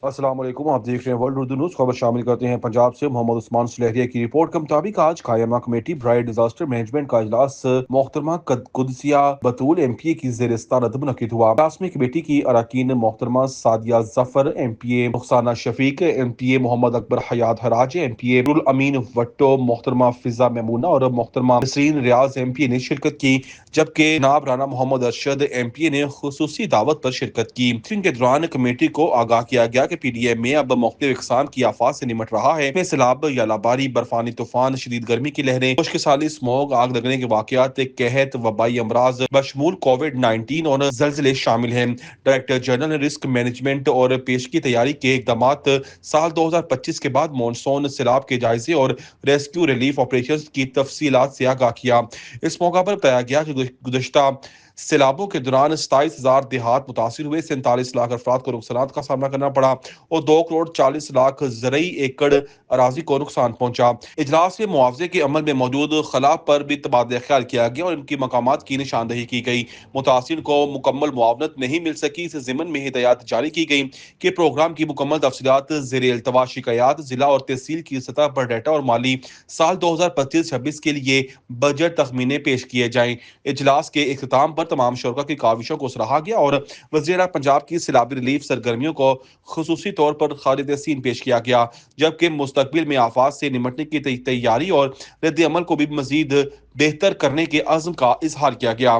السلام علیکم، آپ دیکھ رہے ہیں ورلڈ اردو نیوز۔ خبر شامل کرتے ہیں پنجاب سے۔ محمد عثمان سلیریہ کی رپورٹ کے مطابق آج قائمہ کمیٹی برائے ڈیزاسٹر مینجمنٹ کا اجلاس محترمہ قدسیہ بطول ایم پی اے کی زیر صدارت منعقد ہوا۔ اجلاس میں کمیٹی کی اراکین محترمہ سعدیہ ظفر ایم پی اے، رخسانہ شفیق ایم پی اے، محمد اکبر حیات حراج ایم پی اے، امین وٹو، محترمہ فضا میمونہ اور محترمہ نسرین ریاض ایم پی اے نے شرکت کی، جبکہ جناب رانا محمد ارشد ایم پی اے نے خصوصی دعوت پر شرکت کی۔ میٹنگ کے دوران کمیٹی کو آگاہ کیا گیا کہ پی ڈی ایم میں اب مختلف اقسام کی آفات سے نمٹ رہا ہے، میں سیلاب، یالاباری، برفانی طوفان، شدید گرمی کی لہریں، خشک سالی، اسموگ، آگ لگنے کے واقعات، قحط، وبائی امراض بشمول کووڈ-19 اور زلزلے شامل ہیں۔ ڈائریکٹر جنرل نے رسک مینجمنٹ اور پیشگی تیاری کے اقدامات، سال 2025 کے بعد مونسون، سیلاب کے جائزے اور ریسکیو ریلیف آپریشنز کی تفصیلات سے آگاہ کیا۔ اس موقع پر بتایا گیا کہ گزشتہ سیلابوں کے دوران 27,000 دیہات متاثر ہوئے، 47 لاکھ افراد کو نقصانات کا سامنا کرنا پڑا اور 2 کروڑ 40 لاکھ زرعی ایکڑ اراضی کو نقصان پہنچا۔ اجلاس میں معاوضے کے عمل میں موجود خلا پر بھی تبادلہ خیال کیا گیا اور ان کی مقامات کی نشاندہی کی گئی۔ متاثرین کو مکمل معاونت نہیں مل سکی، اس ضمن میں ہدایات جاری کی گئی کہ پروگرام کی مکمل تفصیلات زیر التوا شکایات ضلع اور تحصیل کی سطح پر ڈیٹا اور مالی سال 2025-26 کے لیے بجٹ تخمینے پیش کیے جائیں۔ اجلاس کے اختتام پر تمام شرکاء کی کاوشوں کو سراہا گیا اور وزیر پنجاب کی سیلابی ریلیف سرگرمیوں کو خصوصی طور پر خالد یاسین پیش کیا گیا، جبکہ مستقبل میں آفات سے نمٹنے کی تیاری اور رد عمل کو بھی مزید بہتر کرنے کے عزم کا اظہار کیا گیا۔